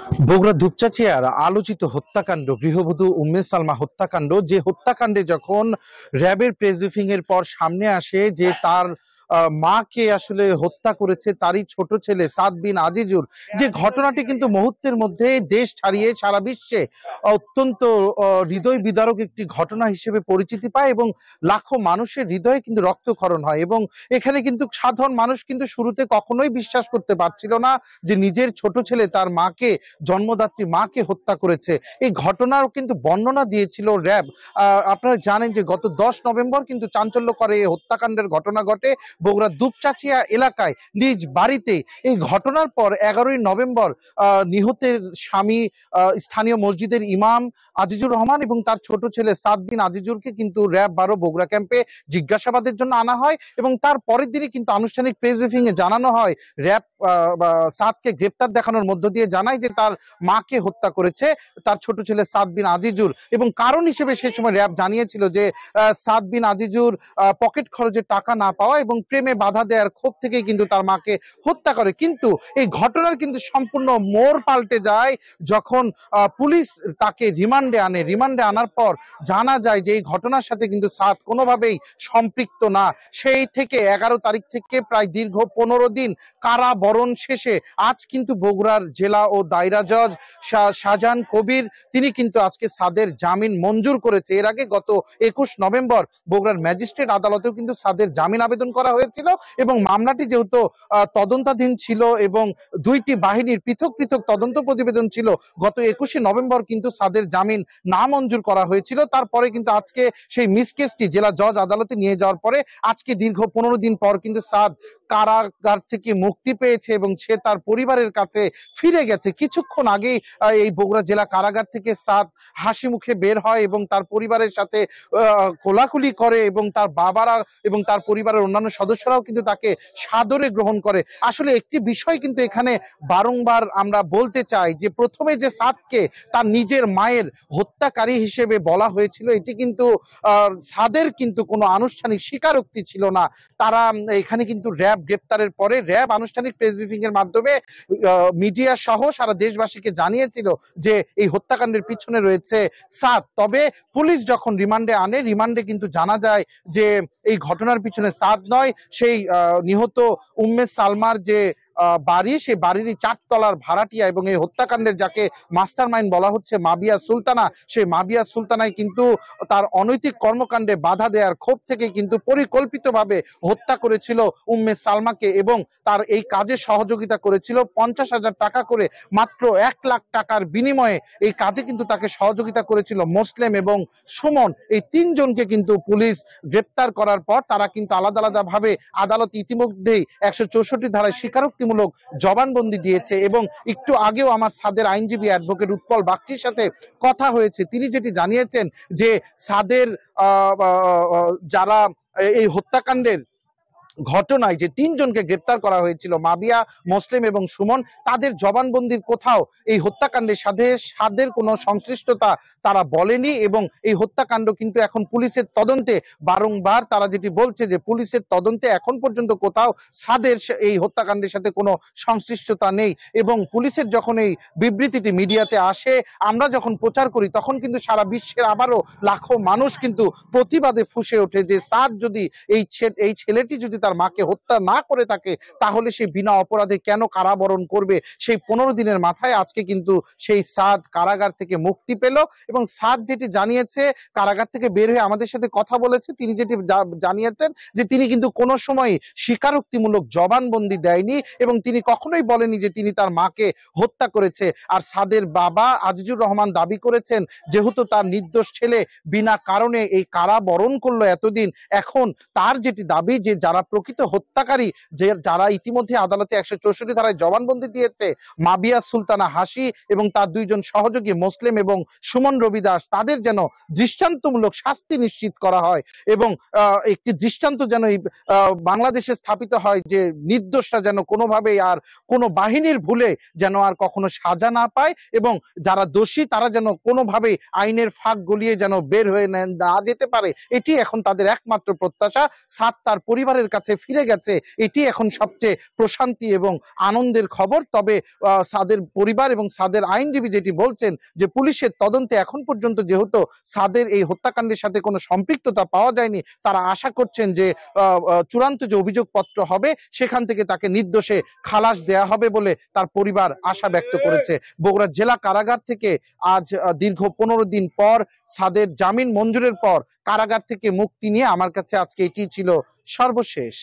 বগুড়া দুপচাঁচিয়ার আলোচিত হত্যাকাণ্ড, গৃহবধূ উম্মে সালমা হত্যাকাণ্ড, যে হত্যাকাণ্ডে যখন র্যাবের প্রেস ব্রিফিং এর পর সামনে আসে যে তার মাকে আসলে হত্যা করেছে তারই ছোট ছেলে সাদ বিন আজিজুর, যে ঘটনাটি কিন্তু মুহূর্তের মধ্যে দেশ ছাড়িয়ে সারা বিশ্বে অত্যন্ত হৃদয় বিদারক একটি ঘটনা হিসেবে পরিচিতি পায় এবং লাখো মানুষের হৃদয়ে কিন্তু রক্তক্ষরণ হয়। এবং এখানে কিন্তু সাধারণ মানুষ কিন্তু শুরুতে কখনোই বিশ্বাস করতে পারছিল না যে নিজের ছোট ছেলে তার মাকে, জন্মদাত্রী মাকে হত্যা করেছে। এই ঘটনার কিন্তু বর্ণনা দিয়েছিল র্যাব। আপনারা জানেন যে গত 10 নভেম্বর কিন্তু চাঞ্চল্যকর এই হত্যাকাণ্ডের ঘটনা ঘটে বগুড়া দুপচাঁচিয়া এলাকায় নিজ বাড়িতে। এই ঘটনার পর 11ই নভেম্বর নিহতের স্বামী, স্থানীয় মসজিদের ইমাম আজিজুর রহমান এবং তার ছোট ছেলে সাদ বিন আজিজুরকে কিন্তু র্যাব 12 বগুড়া ক্যাম্পে জিজ্ঞাসাবাদের জন্য আনা হয় এবং তার পরের দিনই কিন্তু আনুষ্ঠানিক প্রেস ব্রিফিং এ জানানো হয় র্যাব সাদকে গ্রেপ্তার দেখানোর মধ্য দিয়ে জানায় যে তার মাকে হত্যা করেছে তার ছোট ছেলে সাদ বিন আজিজুর। এবং কারণ হিসেবে সেই সময় র্যাব জানিয়েছিল যে সাদ বিন আজিজুর পকেট খরচের টাকা না পাওয়া এবং প্রেমে বাধা দেওয়ার ক্ষোভ থেকেই কিন্তু তার মাকে হত্যা করে। কিন্তু এই ঘটনার কিন্তু সম্পূর্ণ মোড় পাল্টে যায় যখন পুলিশ তাকে রিমান্ডে আনে। রিমান্ডে আনার পর জানা যায় যে এই ঘটনার সাথে কিন্তু সাদ কোনোভাবেই সম্পৃক্ত না। সেই থেকে 11 তারিখ থেকে প্রায় দীর্ঘ 15 দিন কারাবরণ শেষে আজ কিন্তু বগুড়ার জেলা ও দায়রা জজ শাহজাহান কবির তিনি কিন্তু আজকে সাদের জামিন মঞ্জুর করেছে। এর আগে গত 21 নভেম্বর বগুড়ার ম্যাজিস্ট্রেট আদালতেও কিন্তু সাদের জামিন আবেদন করা হয়েছিল এবং মামলাটি যেহেতু তদন্তাধীন ছিল এবং দুইটি বাহিনীর পৃথক পৃথক তদন্ত প্রতিবেদন ছিল, গত 21 নভেম্বর কিন্তু সাদের জামিন না মঞ্জুর করা হয়েছিল। তারপরে কিন্তু আজকে সেই মিস কেসটি জেলা জজ আদালতে নিয়ে যাওয়ার পরে আজকে দীর্ঘ 15 দিন পর কিন্তু সাদ কারাগার থেকে মুক্তি পেয়েছে এবং সে তার পরিবারের কাছে ফিরে গেছে। কিছুক্ষণ আগেই এই বগুড়া জেলা কারাগার থেকে সাদ হাসি মুখে বের হয় এবং তার পরিবারের সাথে কোলাকুলি করে এবং তার বাবারা এবং তার পরিবারের অন্যান্য সদস্যরাও কিন্তু তাকে সাদরে গ্রহণ করে। আসলে একটি বিষয় কিন্তু এখানে বারংবার আমরা বলতে চাই যে প্রথমে যে সাদকে তার নিজের মায়ের হত্যাকারী হিসেবে বলা হয়েছিল, এটি কিন্তু সাদের কিন্তু কোনো আনুষ্ঠানিক স্বীকারোক্তি ছিল না। তারা এখানে কিন্তু র্যাব গ্রেপ্তারের পরে র্যাব আনুষ্ঠানিক প্রেস ব্রিফিং এর মাধ্যমে মিডিয়া সহ সারা দেশবাসীকে জানিয়েছিল যে এই হত্যাকাণ্ডের পিছনে রয়েছে সাদ। তবে পুলিশ যখন রিমান্ডে আনে, রিমান্ডে কিন্তু জানা যায় যে এই ঘটনার পিছনে সাদ নয়, সেই নিহত উম্মে সালমার যে বাড়ি, সেই বাড়িরই 4 তলার ভাড়াটিয়া এবং এই হত্যাকাণ্ডের যাকে মাস্টারমাইন্ড বলা হচ্ছে মাবিয়া সুলতানা, সেই মাবিয়া সুলতানাই কিন্তু তার অনৈতিক কর্মকাণ্ডে বাধা দেওয়ার ক্ষোভ থেকে কিন্তু পরিকল্পিতভাবে হত্যা করেছিল উম্মে সালমাকে এবং তার এই কাজে সহযোগিতা করেছিল 50,000 টাকা করে, মাত্র 1 লাখ টাকার বিনিময়ে এই কাজে কিন্তু তাকে সহযোগিতা করেছিল মোসলেম এবং সুমন। এই 3 জনকে কিন্তু পুলিশ গ্রেপ্তার করার পর তারা কিন্তু আলাদা আলাদা ভাবে আদালত ইতিমধ্যেই 164 ধারায় স্বীকারোক্তিমূলক জবানবন্দি দিয়েছে। এবং একটু আগেও আমার সাদের আইনজীবী অ্যাডভোকেট উৎপল বাগচির সাথে কথা হয়েছে, তিনি যেটি জানিয়েছেন যে সাদের যারা এই হত্যাকাণ্ডের ঘটনায় যে 3 জনকে গ্রেপ্তার করা হয়েছিল মাবিয়া, মোসলেম এবং সুমন, তাদের জবানবন্দির কোথাও এই হত্যাকাণ্ডের সাথে সাদের কোনো সংশ্লিষ্টতা তারা বলেনি এবং এই হত্যাকাণ্ড কিন্তু এখন পুলিশের তদন্তে। বারংবার তারা যেটি বলছে যে পুলিশের তদন্তে এখন পর্যন্ত কোথাও সাদের এই হত্যাকাণ্ডের সাথে কোনো সংশ্লিষ্টতা নেই। এবং পুলিশের যখন এই বিবৃতিটি মিডিয়াতে আসে, আমরা যখন প্রচার করি, তখন কিন্তু সারা বিশ্বের আবারও লাখো মানুষ কিন্তু প্রতিবাদে ফুঁসে ওঠে যে সাদ যদি এই ছেলেটি যদি তার মাকে হত্যা না করে থাকে তাহলে সে বিনা অপরাধে কেন কারাবরণ করবে। সেই 15 দিনের মাথায় আজকে কিন্তু সেই সাদ কারাগার থেকে মুক্তি পেল এবং সাদ যেটি জানিয়েছে, কারাগার থেকে বের হয়ে আমাদের সাথে কথা বলেছে, তিনি যেটি জানিয়েছেন যে তিনি কিন্তু কোনো সময় স্বীকারোক্তিমূলক জবানবন্দি দেয়নি এবং তিনি কখনোই বলেনি যে তিনি তার মাকে হত্যা করেছে। আর সাদের বাবা আজিজুর রহমান দাবি করেছেন যেহেতু তার নির্দোষ ছেলে বিনা কারণে এই কারাবরণ করলো এতদিন, এখন তার যেটি দাবি যে যারা প্রকৃত হত্যাকারী, যে যারা ইতিমধ্যে আদালতে 164 ধারায় জবানবন্দি দিয়েছে, মাবিয়া সুলতানা হাসি এবং তার 2 জন সহযোগী মোসলেম এবং সুমন রবি দাস, তাদের যেন দৃষ্টান্তমূলক শাস্তি নিশ্চিত করা হয় এবং একটি দৃষ্টান্ত যেন বাংলাদেশে স্থাপিত হয় যে নির্দোষরা যেন কোনোভাবেই আর কোনো বাহিনীর ভুলে যেন আর কখনো সাজা না পায় এবং যারা দোষী তারা যেন কোনোভাবেই আইনের ফাঁক গলিয়ে যেন বের হয়ে না যেতে পারে। এটি এখন তাদের একমাত্র প্রত্যাশা। সাদ তার পরিবারের কাছে কাছে ফিরে গেছে, এটি এখন সবচেয়ে প্রশান্তি এবং আনন্দের খবর। তবে সাদের পরিবার এবং সাদের আইনজীবী যেটি বলছেন যে পুলিশের তদন্তে এখন পর্যন্ত যেহেতু সাদের এই হত্যাকাণ্ডের সাথে কোনো সম্পৃক্ততা পাওয়া যায়নি, তারা আশা করছেন যে চূড়ান্ত যে অভিযোগপত্র হবে সেখান থেকে তাকে নির্দোষে খালাস দেয়া হবে বলে তার পরিবার আশা ব্যক্ত করেছে। বগুড়া জেলা কারাগার থেকে আজ দীর্ঘ 15 দিন পর সাদের জামিন মঞ্জুরের পর কারাগার থেকে মুক্তি নিয়ে আমার কাছে আজকে এটি ছিল সর্বশেষ।